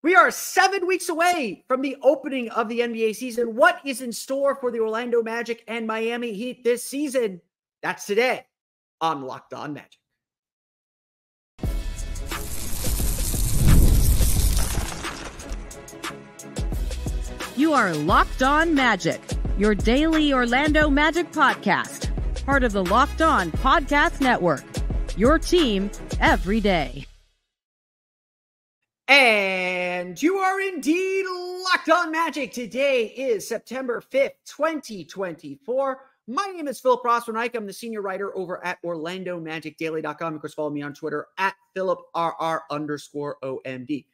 We are 7 weeks away from the opening of the NBA season. What is in store for the Orlando Magic and Miami Heat this season? That's today on Locked On Magic. You are Locked On Magic, your daily Orlando Magic podcast. Part of the Locked On Podcast Network, your team every day. And you are indeed Locked On Magic. Today is September 5th, 2024. My name is Philip Rossman-Reich. I'm the senior writer over at OrlandoMagicDaily.com. Of course, follow me on Twitter at PhilipRR_OMD.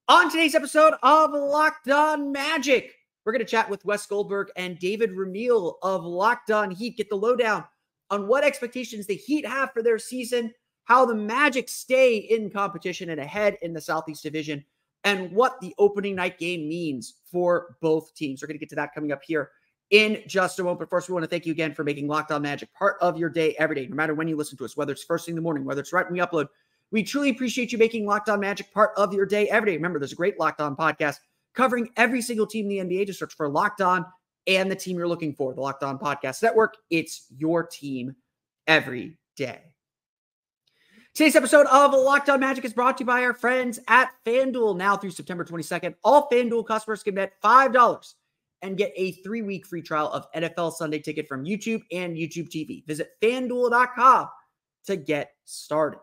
On today's episode of Locked On Magic, we're going to chat with Wes Goldberg and David Ramil of Locked On Heat. Get the lowdown on what expectations the Heat have for their season, how the Magic stay in competition and ahead in the Southeast Division, and what the opening night game means for both teams. We're going to get to that coming up here in just a moment. But first, we want to thank you again for making Locked On Magic part of your day every day, no matter when you listen to us, whether it's first thing in the morning, whether it's right when we upload. We truly appreciate you making Locked On Magic part of your day every day. Remember, there's a great Locked On podcast covering every single team in the NBA. Just search for Locked On and the team you're looking for, the Locked On Podcast Network. It's your team every day. Today's episode of Locked On Magic is brought to you by our friends at FanDuel. Now through September 22nd, all FanDuel customers can bet $5 and get a 3-week free trial of NFL Sunday Ticket from YouTube and YouTube TV. Visit FanDuel.com to get started.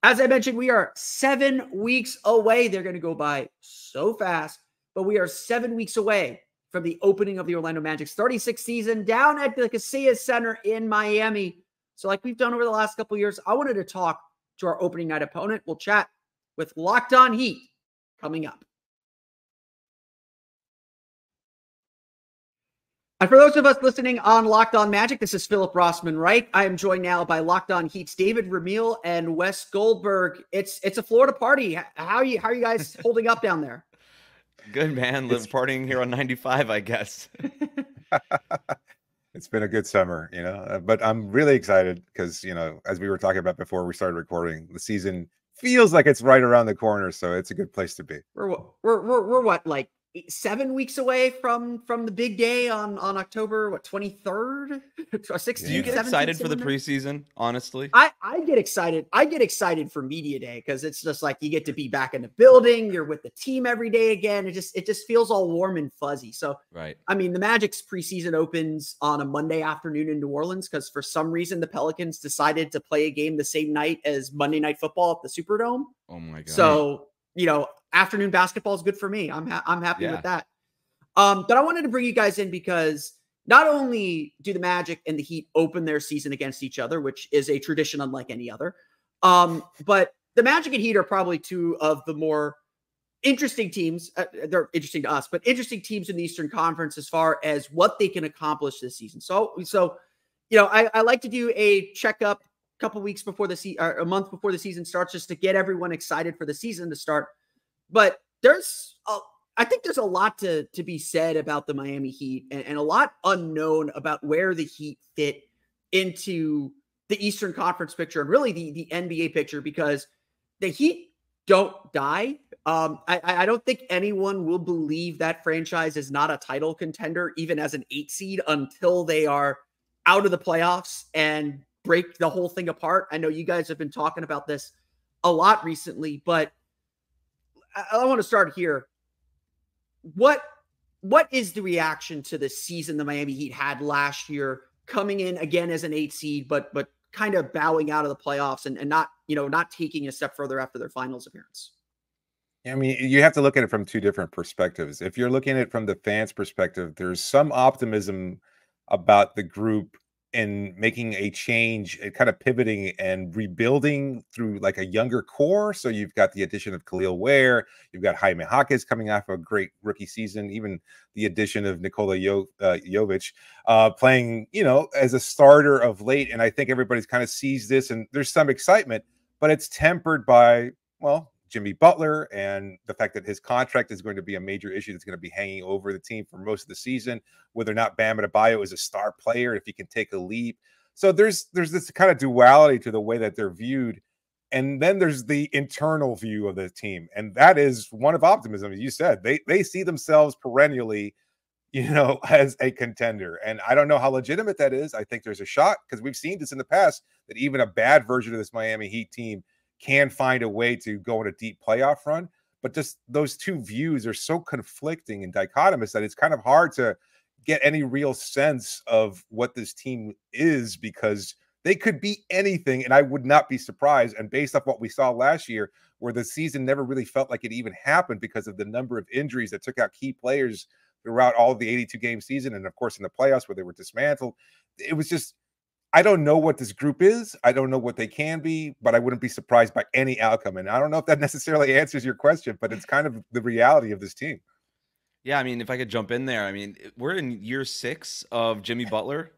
As I mentioned, we are 7 weeks away. They're going to go by so fast, but we are 7 weeks away from the opening of the Orlando Magic's 36th season down at the Casillas Center in Miami. So like we've done over the last couple of years, I wanted to talk to our opening night opponent. We'll chat with Locked On Heat coming up. And for those of us listening on Locked On Magic, this is Philip Rossman-Reich. I am joined now by Locked On Heat's David Ramil and Wes Goldberg. It's a Florida party. How are you guys holding up down there? Good, man. Live partying here on 95, I guess. It's been a good summer, but I'm really excited because, as we were talking about before we started recording, the season feels like it's right around the corner. So it's a good place to be. We're what, like 7 weeks away from the big day on October 23rd or 16th. Do you get excited for the preseason? Honestly, I get excited. I get excited for media day because it's just like you get to be back in the building. You're with the team every day again. It just feels all warm and fuzzy. So right. I mean, the Magic's preseason opens on a Monday afternoon in New Orleans because for some reason the Pelicans decided to play a game the same night as Monday Night Football at the Superdome. Oh my god! So afternoon basketball is good for me. I'm happy with that. But I wanted to bring you guys in because not only do the Magic and the Heat open their season against each other, which is a tradition unlike any other, but the Magic and Heat are probably two of the more interesting teams. They're interesting to us, but interesting teams in the Eastern Conference as far as what they can accomplish this season. So I like to do a checkup a couple weeks before a month before the season starts, just to get everyone excited for the season to start. But I think there's a lot to be said about the Miami Heat and a lot unknown about where the Heat fit into the Eastern Conference picture and really the NBA picture, because the Heat don't die. I don't think anyone will believe that franchise is not a title contender, even as an 8 seed, until they are out of the playoffs and break the whole thing apart. I know you guys have been talking about this a lot recently, but I want to start here. What is the reaction to the season the Miami Heat had last year, coming in again as an 8 seed, but kind of bowing out of the playoffs and not taking a step further after their finals appearance? I mean, you have to look at it from two different perspectives. If you're looking at it from the fans' perspective, there's some optimism about the group and making a change and kind of pivoting and rebuilding through like a younger core. So you've got the addition of Khalil Ware, you've got Jaime Jaquez coming off a great rookie season, even the addition of Nikola Jovic playing, as a starter of late. And I think everybody's kind of sees this and there's some excitement, but it's tempered by, Jimmy Butler and the fact that his contract is going to be a major issue that's going to be hanging over the team for most of the season, whether or not Bam Adebayo is a star player, if he can take a leap. So there's this kind of duality to the way that they're viewed. And then there's the internal view of the team, and that is one of optimism. As you said, they see themselves perennially, as a contender. And I don't know how legitimate that is. I think there's a shot, because we've seen this in the past, that even a bad version of this Miami Heat team can find a way to go on a deep playoff run. But just those two views are so conflicting and dichotomous that it's kind of hard to get any real sense of what this team is, because they could be anything, and I would not be surprised. And based off what we saw last year, where the season never really felt like it even happened because of the number of injuries that took out key players throughout all of the 82-game season, and of course in the playoffs where they were dismantled, it was just, I don't know what this group is. I don't know what they can be, but I wouldn't be surprised by any outcome. And I don't know if that necessarily answers your question, but it's kind of the reality of this team. Yeah, I mean, if I could jump in there, I mean, we're in year 6 of Jimmy Butler,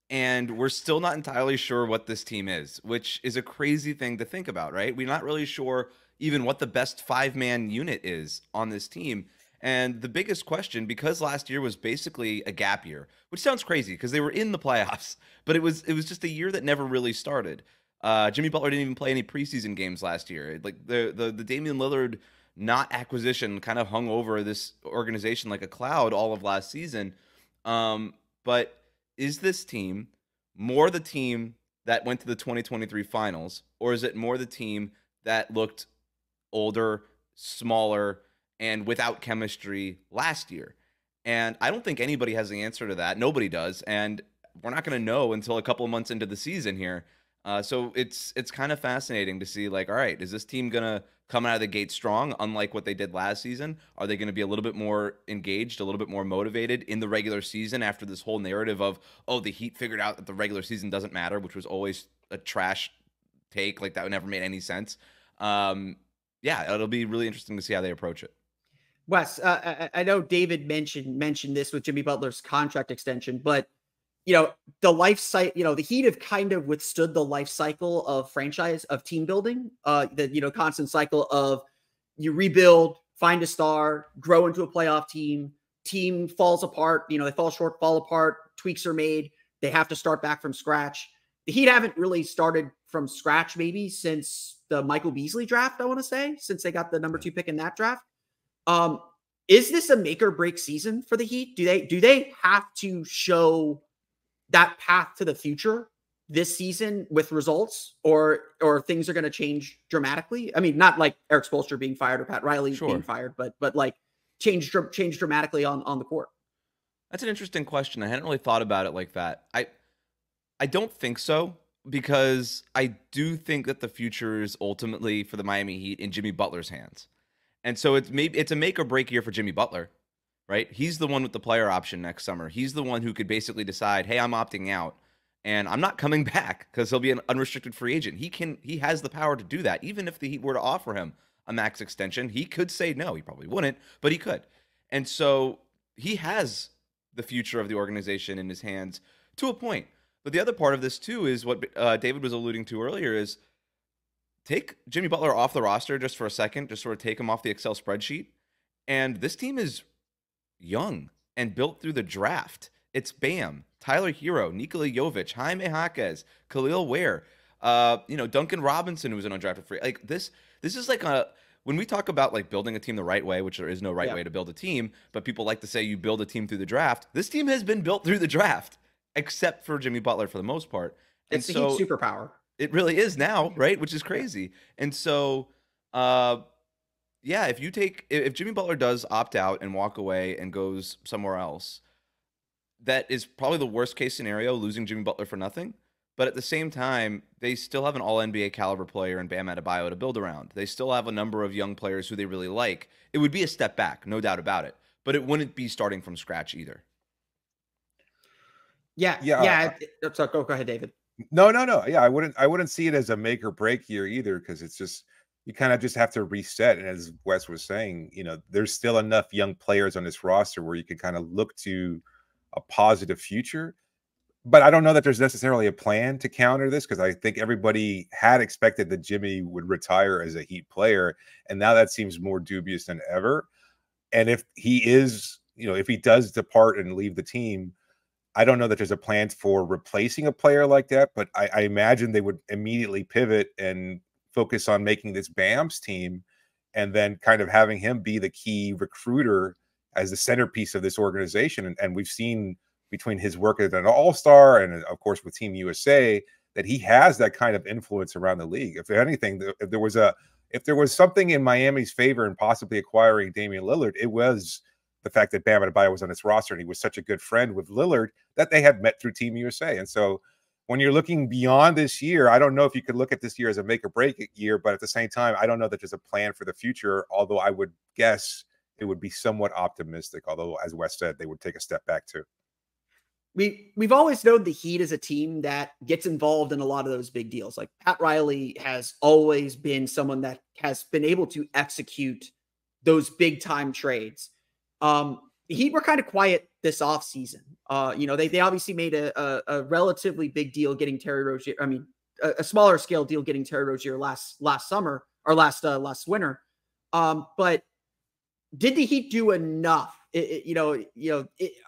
and we're still not entirely sure what this team is, which is a crazy thing to think about, right? We're not really sure even what the best 5-man unit is on this team. And the biggest question, because last year was basically a gap year, which sounds crazy because they were in the playoffs, but it was just a year that never really started. Jimmy Butler didn't even play any preseason games last year. Like the Damian Lillard not acquisition kind of hung over this organization like a cloud all of last season. But is this team more the team that went to the 2023 finals, or is it more the team that looked older, smaller, and without chemistry last year? And I don't think anybody has the answer to that. Nobody does. And we're not going to know until a couple of months into the season here. So it's kind of fascinating to see, like, all right, is this team going to come out of the gate strong, unlike what they did last season? Are they going to be a little bit more engaged, a little bit more motivated in the regular season after this whole narrative of, oh, the Heat figured out that the regular season doesn't matter, which was always a trash take. Like, that never made any sense. Yeah, it'll be really interesting to see how they approach it. Wes, I know David mentioned this with Jimmy Butler's contract extension, but the life cycle, the Heat have kind of withstood the life cycle of team building, the constant cycle of you rebuild, find a star, grow into a playoff team falls apart, they fall short, fall apart, tweaks are made, they have to start back from scratch. The Heat haven't really started from scratch maybe since the Michael Beasley draft, I want to say, since they got the number 2 pick in that draft. Is this a make or break season for the Heat? Do they have to show that path to the future this season with results, or things are going to change dramatically? I mean, not like Eric Spoelstra being fired or Pat Riley being fired, but like change dramatically on the court. That's an interesting question. I hadn't really thought about it like that. I don't think so, because I do think that the future is ultimately for the Miami Heat in Jimmy Butler's hands. And so it's a make or break year for Jimmy Butler, right? He's the one with the player option next summer. He's the one who could basically decide, hey, I'm opting out and I'm not coming back, because he'll be an unrestricted free agent. He has the power to do that. Even if the Heat were to offer him a max extension, he could say no. He probably wouldn't, but he could. And so he has the future of the organization in his hands to a point. But the other part of this too is what David was alluding to earlier is, take Jimmy Butler off the roster just for a second, just sort of take him off the Excel spreadsheet. And this team is young and built through the draft. It's Bam, Tyler Hero, Nikola Jovic, Jaime Jaquez, Khalil Ware, Duncan Robinson, who was an undrafted free. Like this is like when we talk about like building a team the right way, which there is no right way to build a team, but people like to say you build a team through the draft. This team has been built through the draft, except for Jimmy Butler for the most part. And it's the Heat superpower. It really is now, right? Which is crazy. And so, if Jimmy Butler does opt out and walk away and goes somewhere else, that is probably the worst case scenario, losing Jimmy Butler for nothing. But at the same time, they still have an all-NBA caliber player in Bam Adebayo to build around. They still have a number of young players who they really like. It would be a step back, no doubt about it. But it wouldn't be starting from scratch either. Yeah. So go ahead, David. No. Yeah, I wouldn't see it as a make or break year either, because it's just, you kind of just have to reset. And as Wes was saying, there's still enough young players on this roster where you can kind of look to a positive future. But I don't know that there's necessarily a plan to counter this, because I think everybody had expected that Jimmy would retire as a Heat player, and now that seems more dubious than ever. And if he is, if he does depart and leave the team, I don't know that there's a plan for replacing a player like that, but I imagine they would immediately pivot and focus on making this Bam's team, and then kind of having him be the key recruiter as the centerpiece of this organization. And we've seen between his work as an all-star and of course with Team USA that he has that kind of influence around the league. If anything, if there was something in Miami's favor in possibly acquiring Damian Lillard, it was the fact that Bam Adebayo was on its roster and he was such a good friend with Lillard that they had met through Team USA. And so when you're looking beyond this year, I don't know if you could look at this year as a make or break year, but at the same time, I don't know that there's a plan for the future, although I would guess it would be somewhat optimistic, although as Wes said, they would take a step back too. We've always known the Heat as a team that gets involved in a lot of those big deals. Like Pat Riley has always been someone that has been able to execute those big time trades. The Heat were kind of quiet this offseason. They obviously made a relatively big deal getting Terry Rozier. I mean, a smaller scale deal getting Terry Rozier last summer or last winter. But did the Heat do enough?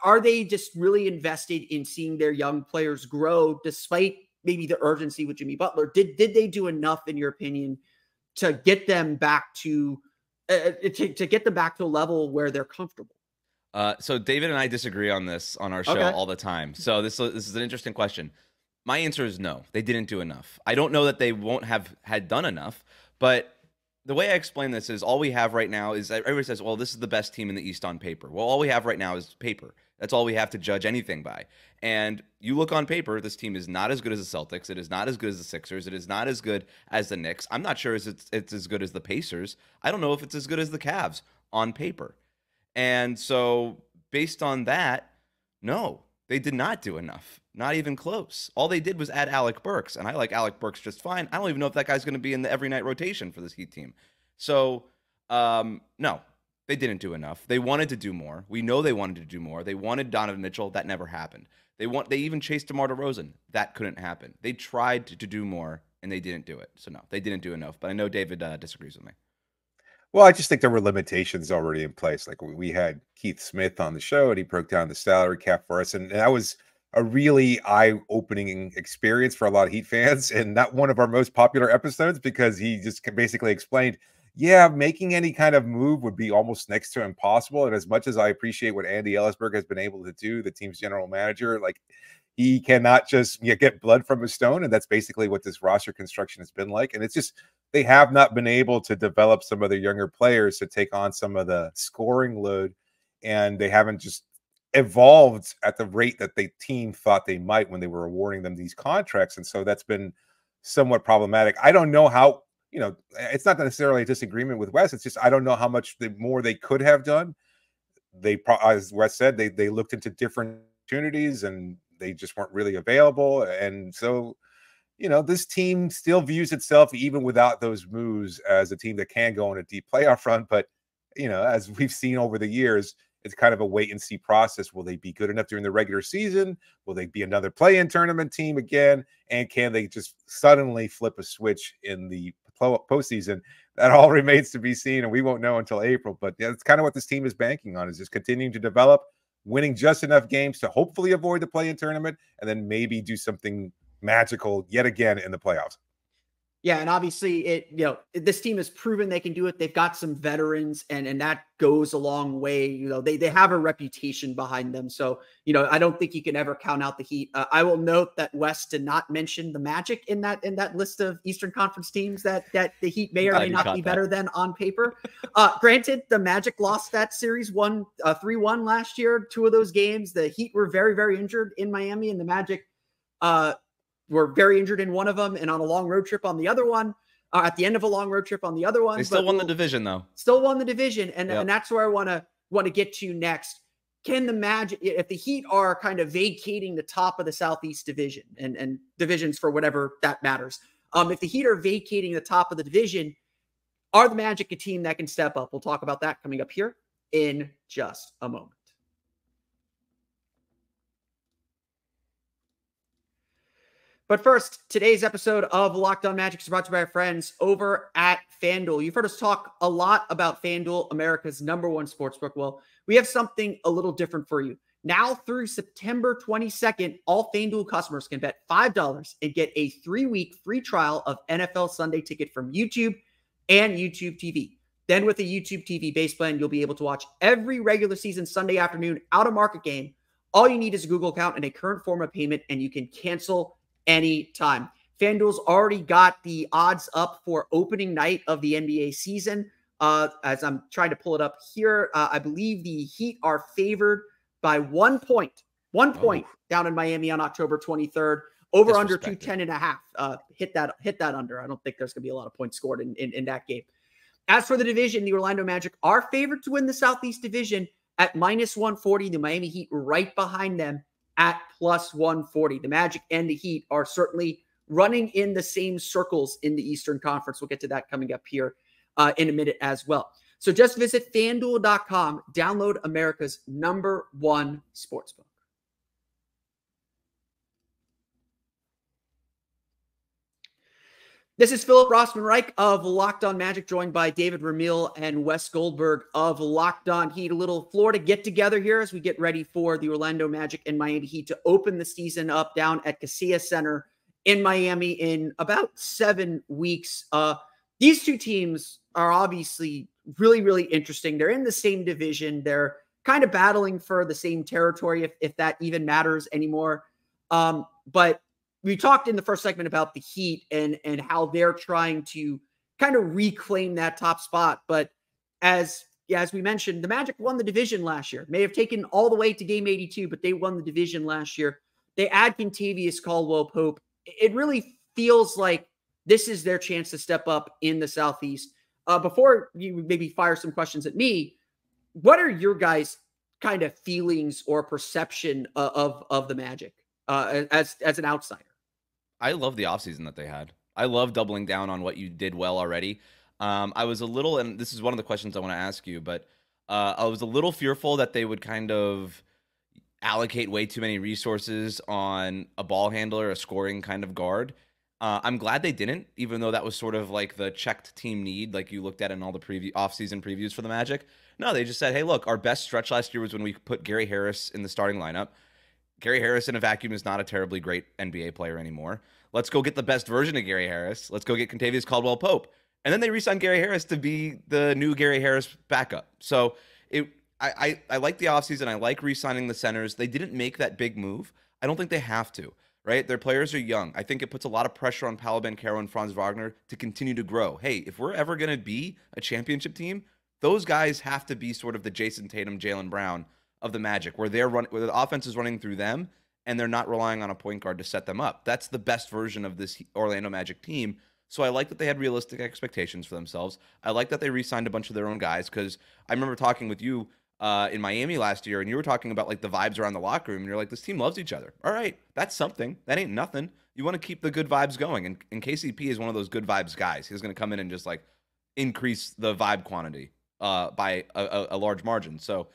Are they just really invested in seeing their young players grow despite maybe the urgency with Jimmy Butler? Did they do enough, in your opinion, to get them back to get them back to a level where they're comfortable? So David and I disagree on this on our show all the time. So this is an interesting question. My answer is no, they didn't do enough. I don't know that they won't have had done enough, but the way I explain this is all we have right now is everybody says, well, this is the best team in the East on paper. Well, all we have right now is paper. That's all we have to judge anything by. And you look on paper, this team is not as good as the Celtics. It is not as good as the Sixers. It is not as good as the Knicks. I'm not sure it's as good as the Pacers. I don't know if it's as good as the Cavs on paper. And so based on that, no, they did not do enough. Not even close. All they did was add Alec Burks, and I like Alec Burks just fine. I don't even know if that guy's going to be in the every night rotation for this Heat team. So, no, they didn't do enough. They wanted to do more. We know they wanted to do more. They wanted Donovan Mitchell. That never happened. They even chased DeMar DeRozan. That couldn't happen. They tried to do more, and they didn't do it. So, no, they didn't do enough. But I know David disagrees with me. Well, I just think there were limitations already in place. Like we had Keith Smith on the show, and he broke down the salary cap for us, and that was a really eye-opening experience for a lot of Heat fans, and not one of our most popular episodes because he just basically explained, yeah, making any kind of move would be almost next to impossible. And as much as I appreciate what Andy Ellisberg has been able to do, the team's general manager, like he cannot just get blood from a stone, and that's basically what this roster construction has been like. And it's just they have not been able to develop some of the younger players to take on some of the scoring load, and they haven't just evolved at the rate that the team thought they might when they were awarding them these contracts. And so that's been somewhat problematic. I don't know how, it's not necessarily a disagreement with Wes. It's just, I don't know how much more they could have done. As Wes said, they looked into different opportunities and they just weren't really available. And so, this team still views itself, even without those moves, as a team that can go on a deep playoff run. But, as we've seen over the years, it's kind of a wait and see process. Will they be good enough during the regular season? Will they be another play-in tournament team again? And can they just suddenly flip a switch in the postseason? That all remains to be seen, and we won't know until April. But yeah, it's kind of what this team is banking on, is just continuing to develop, winning just enough games to hopefully avoid the play-in tournament, and then maybe do something magical yet again in the playoffs. Yeah, and obviously this team has proven they can do it. They've got some veterans, and that goes a long way. They have a reputation behind them. So, I don't think you can ever count out the Heat. I will note that Wes did not mention the Magic in that list of Eastern Conference teams that the Heat may or may not be better than on paper. Granted, the Magic lost that series 3-1 last year. 2 of those games, the Heat were very, very injured in Miami, and the Magic were very injured in one of them and on a long road trip on the other one, at the end of a long road trip on the other one. They still won the division, though. Still won the division. And that's where I want to get to next. Can the Magic, if the Heat are kind of vacating the top of the Southeast division and divisions for whatever that matters, if the Heat are vacating the top of the division, are the Magic a team that can step up? We'll talk about that coming up here in just a moment. But first, today's episode of Locked On Magic is brought to you by our friends over at FanDuel. You've heard us talk a lot about FanDuel, America's #1 sportsbook. Well, we have something a little different for you. Now through September 22nd, all FanDuel customers can bet $5 and get a 3-week free trial of NFL Sunday Ticket from YouTube and YouTube TV. Then with a YouTube TV base plan, you'll be able to watch every regular season Sunday afternoon out-of-market game. All you need is a Google account and a current form of payment, and you can cancel anytime. FanDuel's already got the odds up for opening night of the NBA season. As I'm trying to pull it up here, I believe the Heat are favored by 1 point. 1 point down in Miami on October 23rd. Over under 210.5. Hit that under. I don't think there's going to be a lot of points scored in that game. As for the division, the Orlando Magic are favored to win the Southeast Division at -140. The Miami Heat right behind them at +140. The Magic and the Heat are certainly running in the same circles in the Eastern Conference. We'll get to that coming up here in a minute as well. So just visit FanDuel.com, download America's #1 sportsbook. This is Philip Rossman-Reich of Locked On Magic, joined by David Ramil and Wes Goldberg of Locked On Heat. A little Florida get-together here as we get ready for the Orlando Magic and Miami Heat to open the season up down at Casillas Center in Miami in about 7 weeks. These two teams are obviously really, really interesting. They're in the same division. They're kind of battling for the same territory, if that even matters anymore. But we talked in the first segment about the Heat and how they're trying to kind of reclaim that top spot. But as we mentioned, the Magic won the division last year. May have taken all the way to game 82, but they won the division last year. They add Kentavious Caldwell-Pope. It really feels like this is their chance to step up in the Southeast. Before you maybe fire some questions at me, what are your guys' kind of feelings or perception of the Magic as an outsider? I love the offseason that they had. I love doubling down on what you did well already. I was a little, and this is one of the questions I want to ask you, but I was a little fearful that they would kind of allocate way too many resources on a ball handler, a scoring kind of guard. I'm glad they didn't, even though that was sort of like the checked team need, like you looked at in all the offseason previews for the Magic. No, they just said, hey, look, our best stretch last year was when we put Gary Harris in the starting lineup. Gary Harris in a vacuum is not a terribly great NBA player anymore. Let's go get the best version of Gary Harris. Let's go get Kentavious Caldwell-Pope. And then they re-signed Gary Harris to be the new Gary Harris backup. So I like the offseason. I like re-signing the centers. They didn't make that big move. I don't think they have to, right? Their players are young. I think it puts a lot of pressure on Paolo, Banchero, and Franz Wagner to continue to grow. Hey, if we're ever going to be a championship team, those guys have to be sort of the Jason Tatum, Jaylen Brown of the Magic, where where the offense is running through them and they're not relying on a point guard to set them up. That's the best version of this Orlando Magic team. So I like that they had realistic expectations for themselves. I like that they re-signed a bunch of their own guys, because I remember talking with you in Miami last year, and you were talking about like the vibes around the locker room, and you're like, this team loves each other. All right, that's something. That ain't nothing. You want to keep the good vibes going, and KCP is one of those good vibes guys. He's going to come in and just like increase the vibe quantity by a large margin. So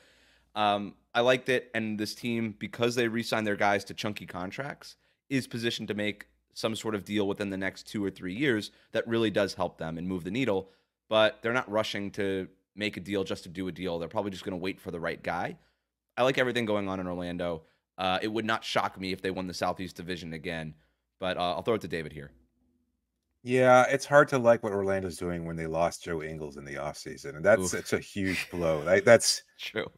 I liked it, and this team, because they re-signed their guys to chunky contracts, is positioned to make some sort of deal within the next 2 or 3 years that really does help them and move the needle. But they're not rushing to make a deal just to do a deal. They're probably just going to wait for the right guy. I like everything going on in Orlando. It would not shock me if they won the Southeast Division again, but I'll throw it to David here. Yeah, it's hard to like what Orlando's doing when they lost Joe Ingles in the offseason, and that's such a huge blow. That's true.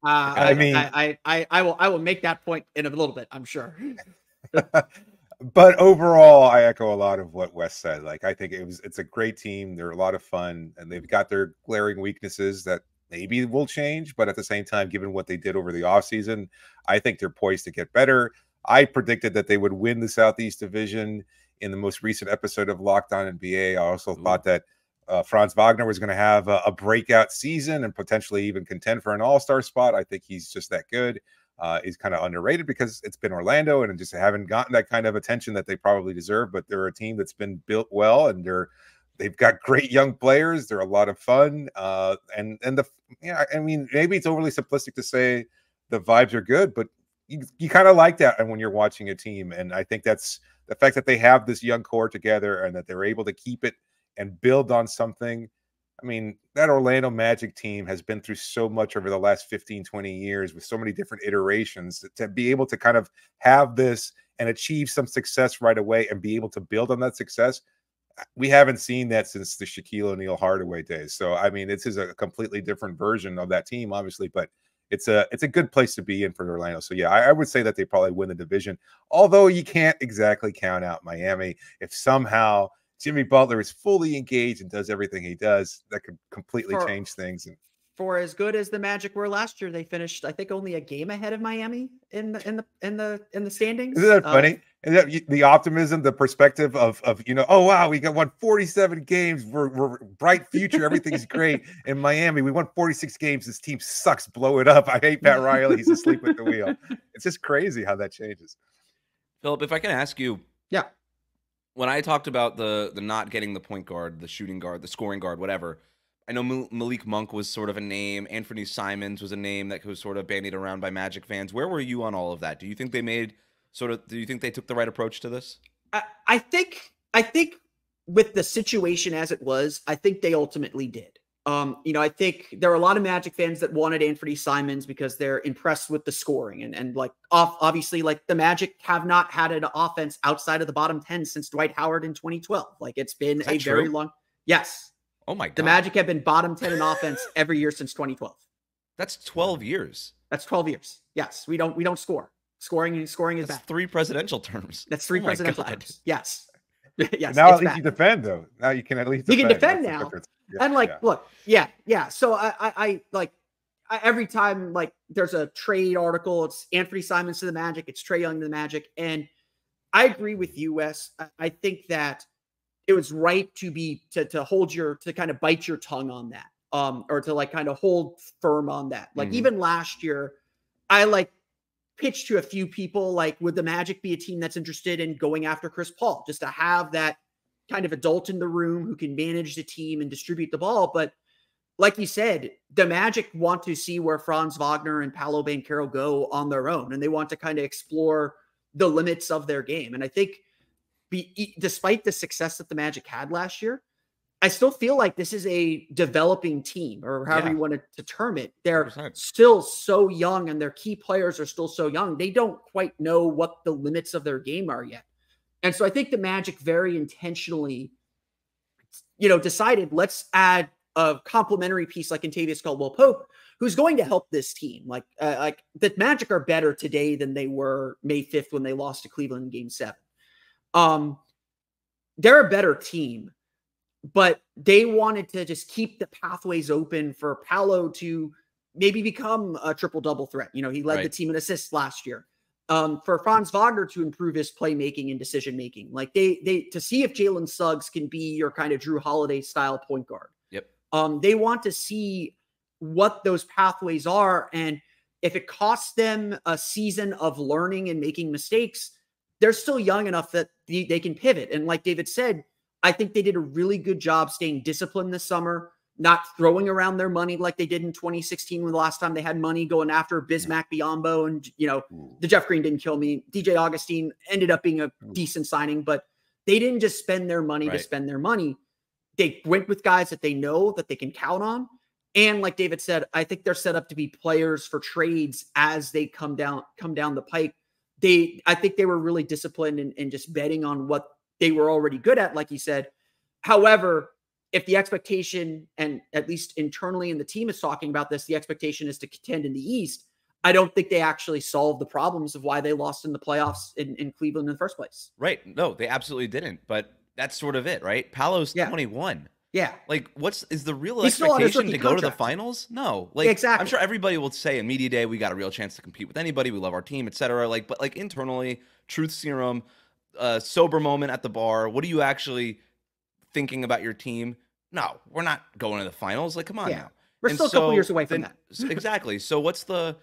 I mean, I will make that point in a little bit, I'm sure. But overall, I echo a lot of what Wes said. Like, I think it's a great team. They're a lot of fun, and they've got their glaring weaknesses that maybe will change. But at the same time, given what they did over the offseason, I think they're poised to get better. I predicted that they would win the Southeast Division in the most recent episode of Locked On NBA. I also thought that Franz Wagner was going to have a breakout season and potentially even contend for an all-star spot. I think he's just that good. He's kind of underrated because it's been Orlando and just haven't gotten that kind of attention that they probably deserve. But they're a team that's been built well, and they've got great young players. They're a lot of fun. I mean, maybe it's overly simplistic to say the vibes are good, but you kind of like that when you're watching a team. And I think that's the fact that they have this young core together and that they're able to keep it and build on something. I mean, that Orlando Magic team has been through so much over the last 15, 20 years with so many different iterations to be able to kind of have this and achieve some success right away and be able to build on that success. We haven't seen that since the Shaquille O'Neal Hardaway days. So, I mean, this is a completely different version of that team, obviously, but it's a good place to be in for Orlando. So, yeah, I would say that they probably win the division, although you can't exactly count out Miami. If somehow Jimmy Butler is fully engaged and does everything he does, that could completely change things. And for as good as the Magic were last year, they finished, I think, only a game ahead of Miami in the standings. Isn't that funny? Is that the optimism, the perspective of oh wow, we won 47 games, we're bright future, everything's great. In Miami, we won 46 games. This team sucks. Blow it up. I hate Pat Riley. He's asleep at the wheel. It's just crazy how that changes. Philip, if I can ask you, yeah. When I talked about the not getting the point guard, the shooting guard, the scoring guard, whatever, I know Malik Monk was sort of a name. Anthony Simons was a name that was sort of bandied around by Magic fans. Where were you on all of that? Do you think they do you think they took the right approach to this? I think with the situation as it was, I think they ultimately did. I think there are a lot of Magic fans that wanted Anthony Simons because they're impressed with the scoring and like obviously like the Magic have not had an offense outside of the bottom 10 since Dwight Howard in 2012. Like it's been a very long. Yes. Oh my God. The Magic have been bottom 10 in offense every year since 2012. That's 12 years. That's 12 years. Yes. We don't score. Scoring is That's bad. 3 presidential terms. That's 3 presidential terms. Yes. Yes. Now at least you defend though. Now you can at least defend. You can defend now. Yeah, and look, yeah. So I every time like there's a trade article, it's Anthony Simons to the Magic, it's Trae Young to the Magic, and I agree with you, Wes. I think that it was right to kind of bite your tongue on that, or to like kind of hold firm on that. Like even last year, I like pitched to a few people like, would the Magic be a team that's interested in going after Chris Paul, just to have that kind of adult in the room who can manage the team and distribute the ball. But like you said, the Magic want to see where Franz Wagner and Paolo Banchero go on their own. And they want to kind of explore the limits of their game. And I think despite the success that the Magic had last year, I still feel like this is a developing team, or however you want to term it. They're 100%. Still so young and their key players are still so young. They don't quite know what the limits of their game are yet. And so I think the Magic very intentionally, decided let's add a complementary piece like Kentavious Caldwell-Pope, who's going to help this team. Like the Magic are better today than they were May 5th when they lost to Cleveland in Game 7. They're a better team, but they wanted to just keep the pathways open for Paolo to maybe become a triple-double threat. He led the team in assists last year. For Franz Wagner to improve his playmaking and decision-making. Like they to see if Jalen Suggs can be your kind of Drew Holiday style point guard. Yep. They want to see what those pathways are. And if it costs them a season of learning and making mistakes, they're still young enough that they can pivot. And like David said, I think they did a really good job staying disciplined this summer, not throwing around their money like they did in 2016 when the last time they had money going after Bismack Biyombo. And, the Jeff Green didn't kill me. DJ Augustine ended up being a decent signing, but they didn't just spend their money to spend their money. They went with guys that they know that they can count on. And like David said, I think they're set up to be players for trades as they come down the pike. I think they were really disciplined in just betting on what they were already good at, like you said. However, if the expectation, and at least internally in the team is talking about this, the expectation is to contend in the East, I don't think they actually solved the problems of why they lost in the playoffs in Cleveland in the first place. Right. No, they absolutely didn't. But that's sort of it, right? Paolo's 21. Yeah. Like, is the real expectation to go to the finals? No. Like, exactly. I'm sure everybody will say in media day, we got a real chance to compete with anybody. We love our team, etc. But internally, truth serum, sober moment at the bar. What are you actually thinking about your team? No, we're not going to the finals. Like, come on now. We're still a couple years away from that. Exactly. So what's the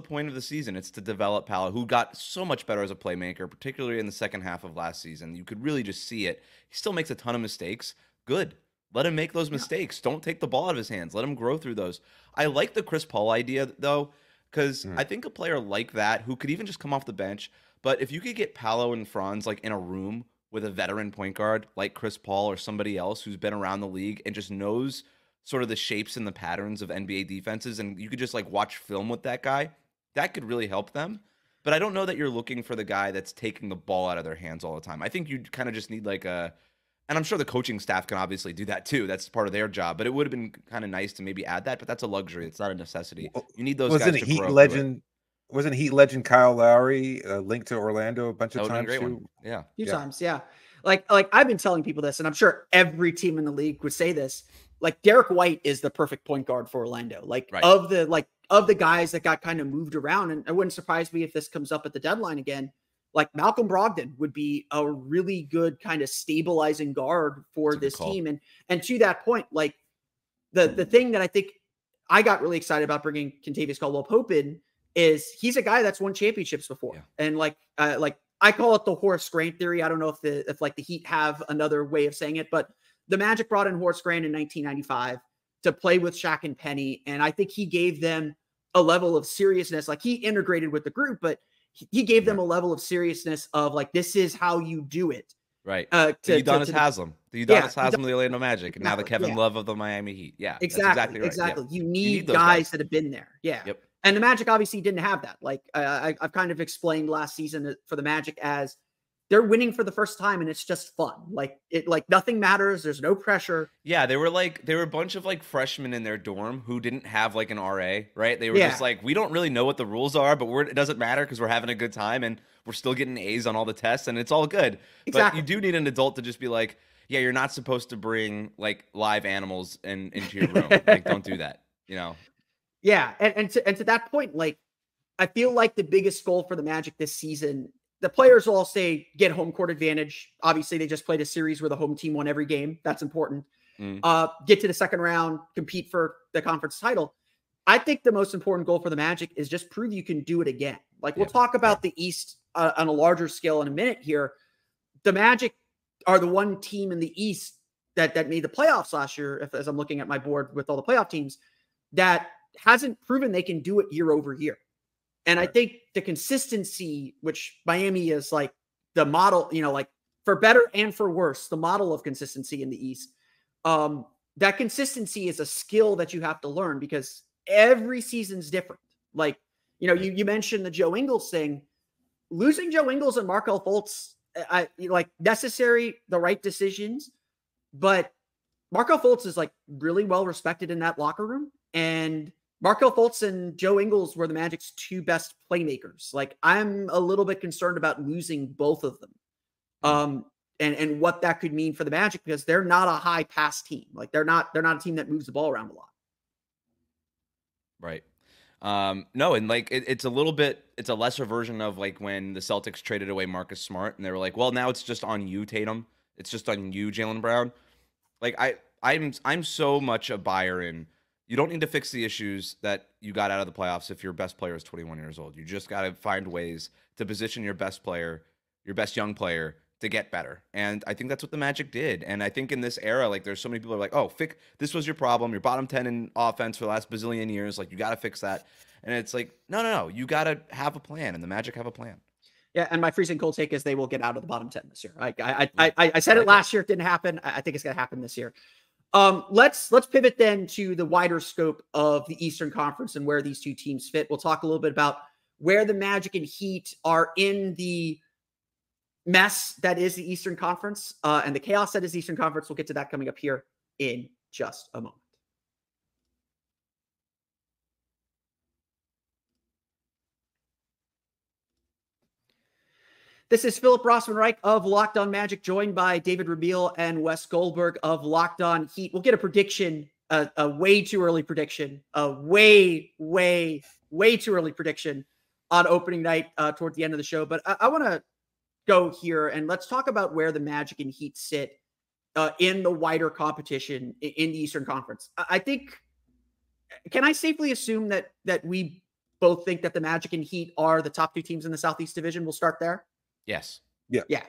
point of the season? It's to develop Paolo, who got so much better as a playmaker, particularly in the second half of last season. You could really just see it. He still makes a ton of mistakes. Good. Let him make those mistakes. Don't take the ball out of his hands. Let him grow through those. I like the Chris Paul idea, though, because I think a player like that, who could even just come off the bench, but if you could get Paolo and Franz in a room with a veteran point guard like Chris Paul or somebody else who's been around the league and just knows sort of the shapes and the patterns of NBA defenses, and you could just like watch film with that guy, that could really help them. But I don't know that you're looking for the guy that's taking the ball out of their hands all the time. I think you kind of just need like a, and I'm sure the coaching staff can obviously do that too. That's part of their job. But it would have been kind of nice to maybe add that. But that's a luxury. It's not a necessity. You need those guys to Heat grow legend? Wasn't Heat legend Kyle Lowry linked to Orlando a bunch of times too? Yeah, a few times. Yeah, like I've been telling people this, and I'm sure every team in the league would say this. Like Derek White is the perfect point guard for Orlando. Like of the guys that got kind of moved around, and it wouldn't surprise me if this comes up at the deadline again. Like Malcolm Brogdon would be a really good kind of stabilizing guard for this team. And to that point, like the thing that I think I got really excited about bringing Kentavious Caldwell-Pope in is he's a guy that's won championships before. Yeah. And like I call it the Horace Grant theory. I don't know if like the Heat have another way of saying it, but the Magic brought in Horace Grant in 1995 to play with Shaq and Penny. And I think he gave them a level of seriousness. Like he integrated with the group, but he gave them a level of seriousness of like, this is how you do it. Right. The Udonis Haslem. The Udonis Haslem of the Orlando Magic. And now the Kevin Love of the Miami Heat. Yeah. Exactly. Exactly. Right. You need guys that have been there. Yeah. Yep. And the Magic obviously didn't have that. Like I've kind of explained last season for the Magic as they're winning for the first time and it's just fun. Like nothing matters. There's no pressure. Yeah. They were a bunch of like freshmen in their dorm who didn't have like an RA, right? They were just like, we don't really know what the rules are, but it doesn't matter because we're having a good time and we're still getting A's on all the tests and it's all good. Exactly. But you do need an adult to just be like, yeah, you're not supposed to bring like live animals into your room. Like, don't do that, you know? Yeah. And to that point, like, I feel like the biggest goal for the Magic this season, the players will all say get home court advantage. Obviously, they just played a series where the home team won every game. That's important. Get to the second round, compete for the conference title. I think the most important goal for the Magic is just prove you can do it again. Like we'll talk about the East on a larger scale in a minute here. The Magic are the one team in the East that made the playoffs last year, as I'm looking at my board with all the playoff teams, that hasn't proven they can do it year over year. And I think the consistency, which Miami is like the model, you know, like for better and for worse, the model of consistency in the East, that consistency is a skill that you have to learn because every season's different. Like, you know, you mentioned the Joe Ingles thing. Losing Joe Ingles and Markelle Fultz, like necessary, the right decisions, but Markelle Fultz is like really well respected in that locker room. And Markelle Fultz and Joe Ingles were the Magic's two best playmakers. Like I'm a little bit concerned about losing both of them. And what that could mean for the Magic because they're not a high pass team. Like they're not a team that moves the ball around a lot. Right. No, and like it's a little bit, it's a lesser version of like when the Celtics traded away Marcus Smart and they were like, well, now it's just on you, Tatum. It's just on you, Jaylen Brown. Like I'm so much a buyer in. You don't need to fix the issues that you got out of the playoffs if your best player is 21 years old. You just got to find ways to position your best player, your best young player, to get better. And I think that's what the Magic did. And I think in this era, like there's so many people who are like, oh, this was your problem. You're bottom 10 in offense for the last bazillion years. Like you got to fix that. And it's like, no. You got to have a plan. And the Magic have a plan. Yeah. And my freezing cold take is they will get out of the bottom 10 this year. I said it last year. It didn't happen. I think it's going to happen this year. Let's pivot then to the wider scope of the Eastern Conference and where these two teams fit. We'll talk a little bit about where the Magic and Heat are in the mess that is the Eastern Conference and the chaos that is the Eastern Conference. We'll get to that coming up here in just a moment. This is Philip Rossman-Reich of Locked On Magic, joined by David Ramil and Wes Goldberg of Locked On Heat. We'll get a prediction, a way too early prediction, a way too early prediction on opening night toward the end of the show. But I want to go here and let's talk about where the Magic and Heat sit in the wider competition in the Eastern Conference. I think, can I safely assume that we both think that the Magic and Heat are the top two teams in the Southeast Division? We'll start there. Yes. Yeah.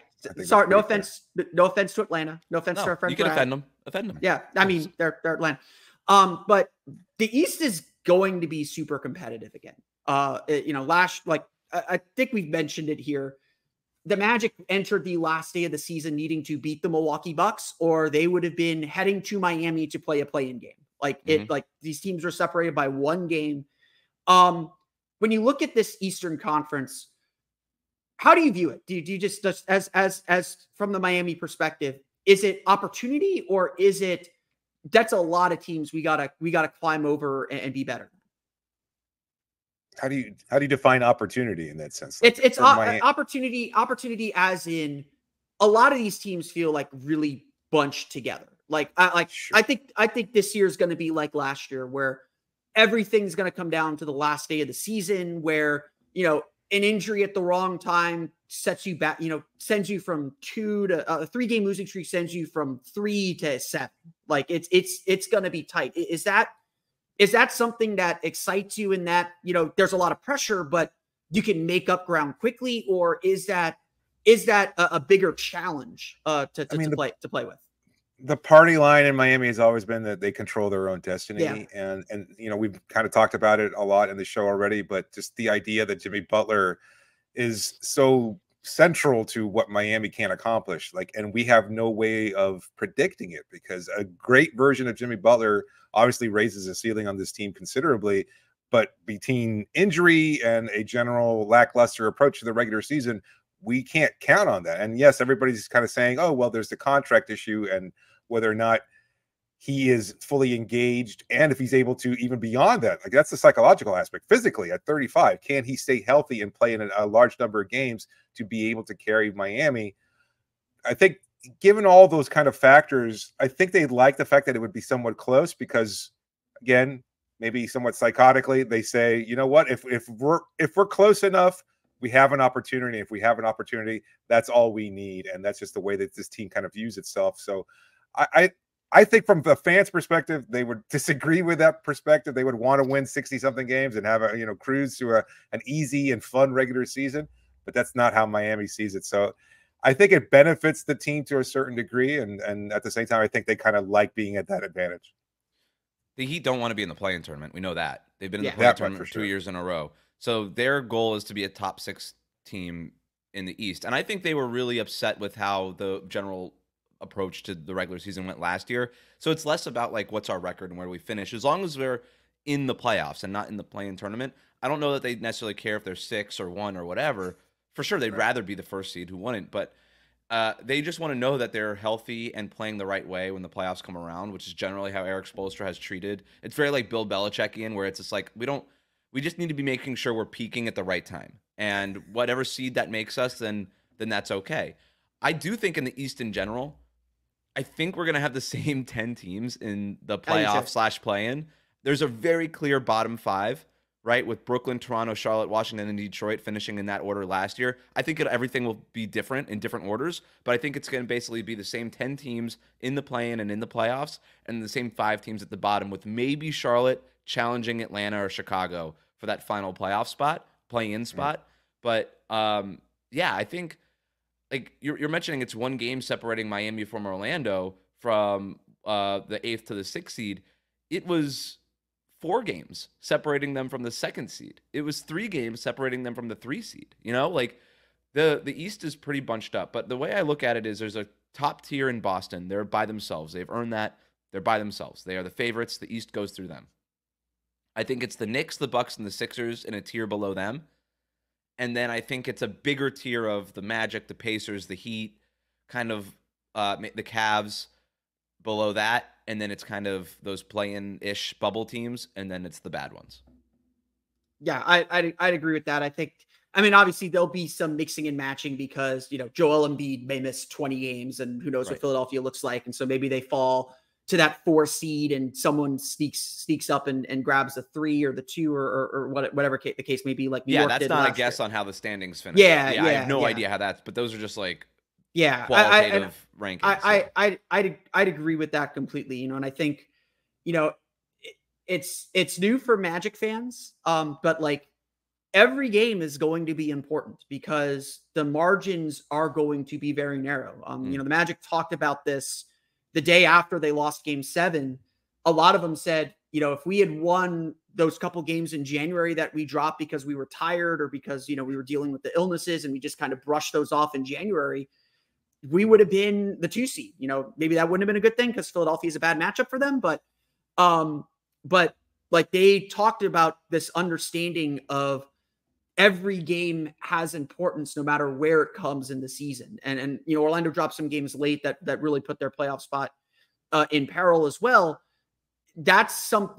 Sorry. No offense. No offense to Atlanta. No offense to our friends. You can offend them. Offend them. Yeah. I mean, they're Atlanta. But the East is going to be super competitive again. You know, I think we've mentioned it here. the Magic entered the last day of the season needing to beat the Milwaukee Bucks, or they would have been heading to Miami to play a play-in game. Like like these teams were separated by one game. When you look at this Eastern Conference, how do you view it? Do you just as from the Miami perspective, is it opportunity, or is it that's a lot of teams we gotta climb over and be better? How do you define opportunity in that sense? Like It's opportunity as in a lot of these teams feel like really bunched together. Like Sure. I think this year is going to be like last year, where everything's going to come down to the last day of the season, where, you know, an injury at the wrong time sets you back, you know, sends you from 2 to a 3-game losing streak, sends you from 3 to 7. Like it's going to be tight. Is that something that excites you, in that, you know, there's a lot of pressure, but you can make up ground quickly? Or is that a bigger challenge to play with? The party line in Miami has always been that they control their own destiny. Yeah. And you know, we've kind of talked about it a lot in the show already, but just the idea that Jimmy Butler is so central to what Miami can accomplish. Like, and we have no way of predicting it, because a great version of Jimmy Butler obviously raises the ceiling on this team considerably. But between injury and a general lackluster approach to the regular season, we can't count on that. And yes, everybody's kind of saying, oh, well, there's the contract issue, and whether or not he is fully engaged, and if he's able to even beyond that. Like, that's the psychological aspect. Physically, at 35, can he stay healthy and play in a large number of games to be able to carry Miami? I think, given all those kind of factors, I think they'd like the fact that it would be somewhat close, because, again, maybe somewhat psychotically, they say, you know what, if we're close enough, we have an opportunity. If we have an opportunity, that's all we need. And that's just the way that this team kind of views itself. So I think from the fans' perspective, they would disagree with that perspective. They would want to win 60-something games and have a, cruise to an easy and fun regular season. But that's not how Miami sees it. So I think it benefits the team to a certain degree. And at the same time, I think they kind of like being at that advantage. The Heat don't want to be in the play-in tournament. We know that. They've been in the Yeah. play-in tournament for 2 sure. years in a row. So their goal is to be a top 6 team in the East. And I think they were really upset with how the general approach to the regular season went last year. So it's less about like what's our record and where we finish. As long as we're in the playoffs and not in the play-in tournament, I don't know that they necessarily care if they're 6 or 1 or whatever. For sure, they'd rather be the first seed who wouldn't. But they just want to know that they're healthy and playing the right way when the playoffs come around, which is generally how Eric Spoelstra has treated. It's very like Bill Belichickian, where it's just like we just need to be making sure we're peaking at the right time. And whatever seed that makes us, then that's okay. I do think in the East in general, I think we're going to have the same 10 teams in the playoff / play-in. There's a very clear bottom 5, right? With Brooklyn, Toronto, Charlotte, Washington, and Detroit finishing in that order last year. I think everything will be different in different orders, but I think it's going to basically be the same 10 teams in the play-in and in the playoffs, and the same 5 teams at the bottom, with maybe Charlotte challenging Atlanta or Chicago for that final playoff spot, play-in spot. But yeah, I think like you're mentioning, it's 1 game separating Miami from Orlando from the 8th to the 6th seed. It was 4 games separating them from the 2nd seed. It was 3 games separating them from the 3 seed. You know, like the East is pretty bunched up. But the way I look at it is there's a top tier in Boston. They're by themselves. They've earned that. They're by themselves. They are the favorites. The East goes through them. I think it's the Knicks, the Bucks, and the Sixers in a tier below them. And then I think it's a bigger tier of the Magic, the Pacers, the Heat, kind of the Cavs below that. And then it's kind of those play-in-ish bubble teams. And then it's the bad ones. Yeah, I'd agree with that. I mean, obviously there'll be some mixing and matching because, Joel Embiid may miss 20 games and who knows what Philadelphia looks like. And so maybe they fall to that 4 seed and someone sneaks up and grabs the 3 or the 2 or whatever the case may be. Like New York that's did not a guess on how the standings finish. I have no idea how that's, but those are just like qualitative rankings. I'd agree with that completely. And I think, it's new for Magic fans. But like every game is going to be important because the margins are going to be very narrow. The Magic talked about this the day after they lost Game 7. A lot of them said, if we had won those couple games in January that we dropped because we were tired or because, we were dealing with the illnesses and we just kind of brushed those off in January, we would have been the 2 seed. Maybe that wouldn't have been a good thing because Philadelphia is a bad matchup for them. But like they talked about this understanding of every game has importance no matter where it comes in the season. And Orlando dropped some games late that really put their playoff spot in peril as well. That's something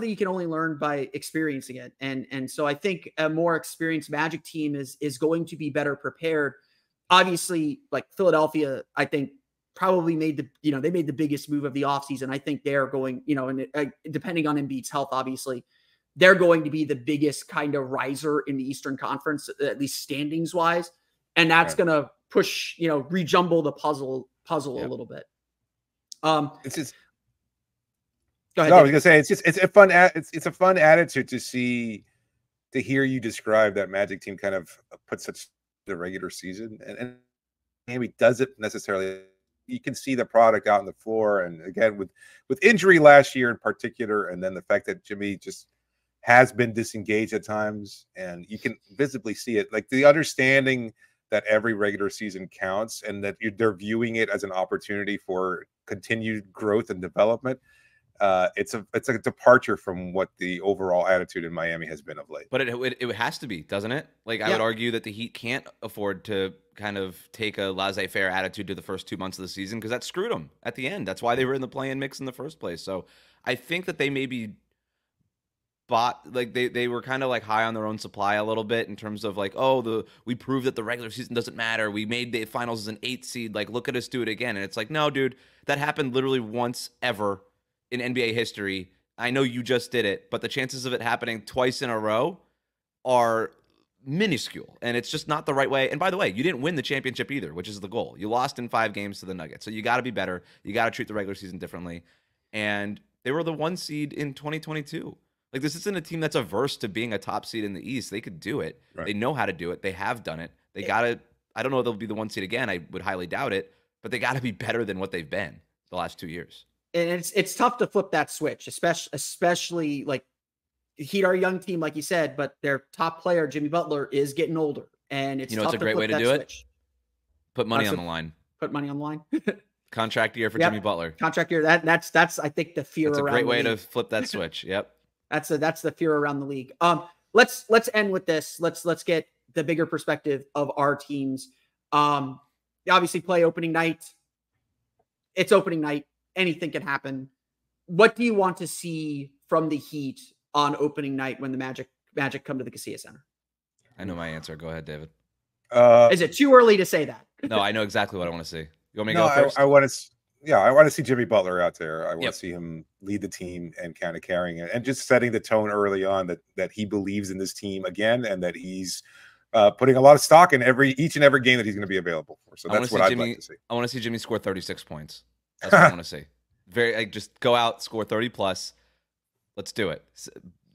you can only learn by experiencing it. And so I think a more experienced Magic team is going to be better prepared. Obviously, like Philadelphia, I think probably made the biggest move of the offseason. I think they're going, and depending on Embiid's health, obviously, they're going to be the biggest kind of riser in the Eastern Conference, at least standings wise. And that's going to push, rejumble the puzzle a little bit. It's just, go ahead. No, I was gonna say it's a fun attitude to hear you describe that Magic team kind of put such the regular season and maybe doesn't necessarily. You can see the product out on the floor, and again with injury last year in particular, and then the fact that Jimmy just has been disengaged at times, and you can visibly see it, like the understanding that every regular season counts and that they're viewing it as an opportunity for continued growth and development. It's a departure from what the overall attitude in Miami has been of late. But it has to be, doesn't it? Like I would argue that the Heat can't afford to kind of take a laissez-faire attitude to the first 2 months of the season because that screwed them at the end. That's why they were in the play-in mix in the first place. So I think that they maybe they were kind of like high on their own supply a little bit in terms of like, we proved that the regular season doesn't matter. We made the finals as an 8 seed. Like, look at us do it again. And it's like, no, dude, that happened literally once ever in NBA history. I know you just did it, but the chances of it happening twice in a row are minuscule, and it's just not the right way. And by the way, you didn't win the championship either, which is the goal. You lost in 5 games to the Nuggets, so you got to be better. You got to treat the regular season differently. And they were the 1 seed in 2022. Like, this isn't a team that's averse to being a top seed in the East. They could do it. Right. They know how to do it. They have done it. They got to. I don't know if they'll be the 1 seed again. I would highly doubt it, but they got to be better than what they've been the last 2 years. And it's tough to flip that switch, especially like Heat are a young team, like you said, but their top player, Jimmy Butler, is getting older. And it's it's a great way to do it. Put money on the line. Put money on the line. Contract year for Jimmy Butler. Contract year. That's I think the fear. That's a around great way to flip that switch. Yep. That's the fear around the league. Let's end with this. Let's get the bigger perspective of our teams. Obviously play opening night. It's opening night. Anything can happen. What do you want to see from the Heat on opening night when the Magic come to the Kaseya Center? I know my answer. Go ahead, David. Is it too early to say that? No, I know exactly what I want to see. You want me to go first? I want to see Jimmy Butler out there. I want to see him lead the team and kind of carrying it and just setting the tone early on that he believes in this team again and that he's putting a lot of stock in each and every game that he's going to be available for. So that's what I'd like to see. I want to see Jimmy score 36 points. That's what I want to see. Just go out, score 30 plus. Let's do it.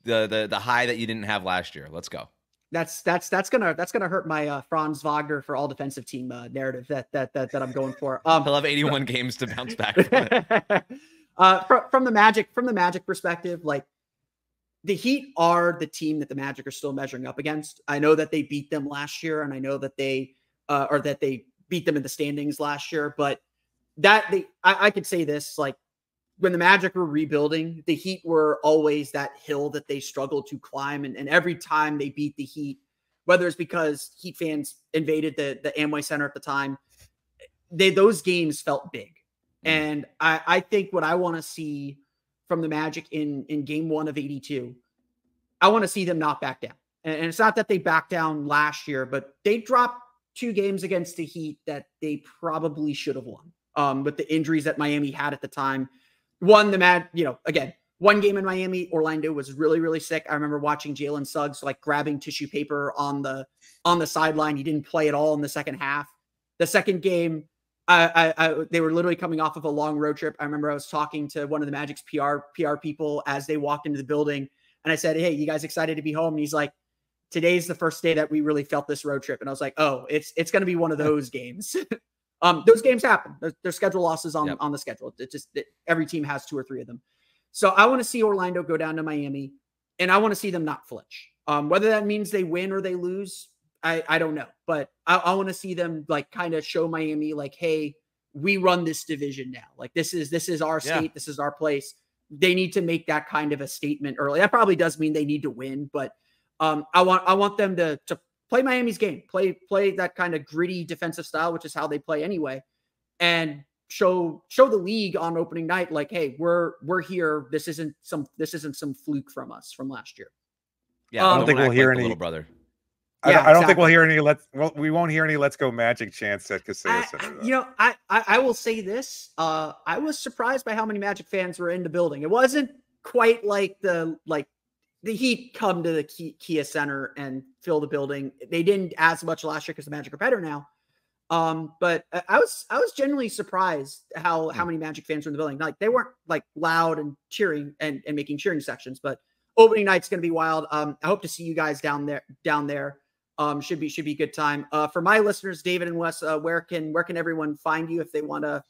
The high that you didn't have last year. Let's go. That's gonna hurt my Franz Wagner for all defensive team narrative that I'm going for. He'll have 81 games to bounce back from it. From the Magic perspective, like the Heat are the team that the Magic are still measuring up against. I know that they beat them last year, and I know that they beat them in the standings last year, but I could say this, like when the Magic were rebuilding, the Heat were always that hill that they struggled to climb. And every time they beat the Heat, whether it's because Heat fans invaded the Amway Center at the time, those games felt big. And I think what I want to see from the Magic in game 1 of 82, I want to see them not back down. And it's not that they backed down last year, but they dropped 2 games against the Heat that they probably should have won. With the injuries that Miami had at the time. One game in Miami, Orlando was really, really sick. I remember watching Jalen Suggs like grabbing tissue paper on the sideline. He didn't play at all in the second half. The second game, they were literally coming off of a long road trip. I remember I was talking to one of the Magic's PR people as they walked into the building, and I said, "Hey, you guys excited to be home?" And he's like, "Today's the first day that we really felt this road trip." And I was like, "Oh, it's going to be one of those games." Those games happen. There's schedule losses on the schedule. Every team has 2 or 3 of them. So I want to see Orlando go down to Miami, And I want to see them not flinch. Whether that means they win or they lose, I don't know. But I want to see them like kind of show Miami like, hey, we run this division now. Like this is our state. This is our place. They need to make that kind of a statement early. That probably does mean they need to win, but I want them to play Miami's game, play that kind of gritty defensive style, which is how they play anyway, and show the league on opening night like, hey, we're here. This isn't some fluke from us from last year. Yeah, I don't think we'll hear any little brother. I don't think we'll hear any. We won't hear any "Let's Go Magic" chants at Kaseya Center. I will say this. I was surprised by how many Magic fans were in the building. It wasn't quite like the Heat come to the Kia Center and fill the building. They didn't as much last year because the Magic are better now. But I was genuinely surprised how many Magic fans were in the building. Like they weren't like loud and cheering and making cheering sections, but opening night's going to be wild. I hope to see you guys down there. Should be a good time. For my listeners, David and Wes, where can everyone find you if they want to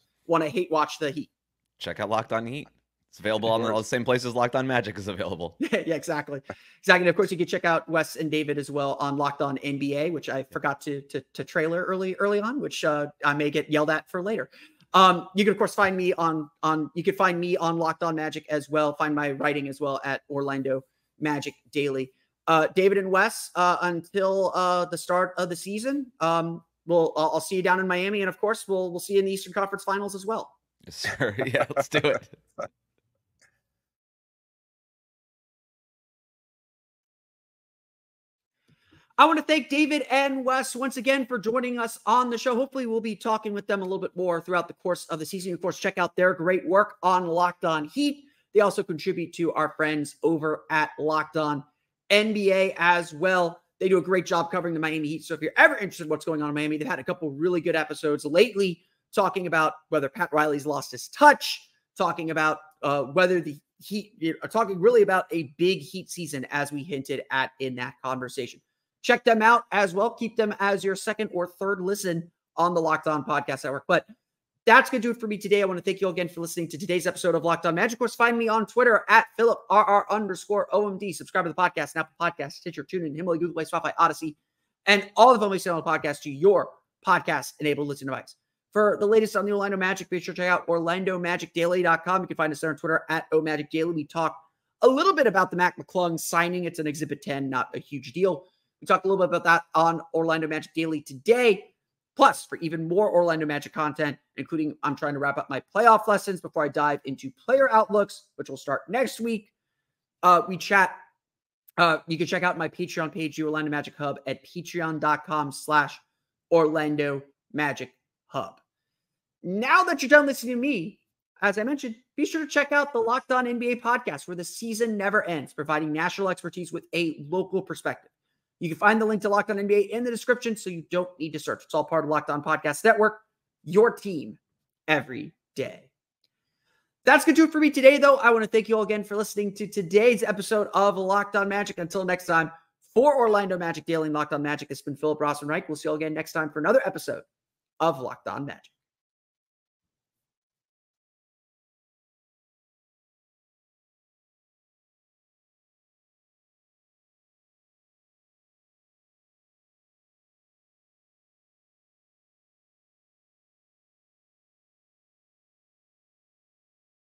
hate watch the Heat? Check out Locked On Heat. It's available on all the same places Locked On Magic is available. Yeah, exactly. And of course, you can check out Wes and David as well on Locked On NBA, which I forgot to trailer early on, which I may get yelled at for later. You can of course find me on Locked On Magic as well. Find my writing as well at Orlando Magic Daily. David and Wes, until the start of the season, I'll see you down in Miami, and of course we'll see you in the Eastern Conference Finals as well. Yes, sir. Yeah, let's do it. I want to thank David and Wes once again for joining us on the show. Hopefully we'll be talking with them a little bit more throughout the course of the season. Of course, check out their great work on Locked On Heat. They also contribute to our friends over at Locked On NBA as well. They do a great job covering the Miami Heat. So if you're ever interested in what's going on in Miami, they've had a couple really good episodes lately talking about whether Pat Riley's lost his touch, talking about whether the Heat, talking really about a big Heat season as we hinted at in that conversation. Check them out as well. Keep them as your second or third listen on the Locked On Podcast Network. But that's going to do it for me today. I want to thank you all again for listening to today's episode of Locked On Magic. Of course, find me on Twitter at PhilipRR_OMD. Subscribe to the podcast, Apple Podcasts, Stitcher, TuneIn, Himalaya, Google Play, Spotify, Odyssey, and all the family channel podcasts to your podcast-enabled listening device. For the latest on the Orlando Magic, be sure to check out OrlandoMagicDaily.com. You can find us there on Twitter at OMagicDaily. We talk a little bit about the Mac McClung signing. It's an Exhibit 10, not a huge deal. We talked a little bit about that on Orlando Magic Daily today. Plus, for even more Orlando Magic content, including I'm trying to wrap up my playoff lessons before I dive into player outlooks, which will start next week. You can check out my Patreon page, the Orlando Magic Hub, at patreon.com/Orlando Magic Hub. Now that you're done listening to me, as I mentioned, be sure to check out the Locked On NBA podcast, where the season never ends, providing national expertise with a local perspective. You can find the link to Locked On NBA in the description, so you don't need to search. It's all part of Locked On Podcast Network, your team every day. That's going to do it for me today, though. I want to thank you all again for listening to today's episode of Locked On Magic. Until next time, for Orlando Magic Daily and Locked On Magic, it's been Philip Rossman-Reich. We'll see you all again next time for another episode of Locked On Magic.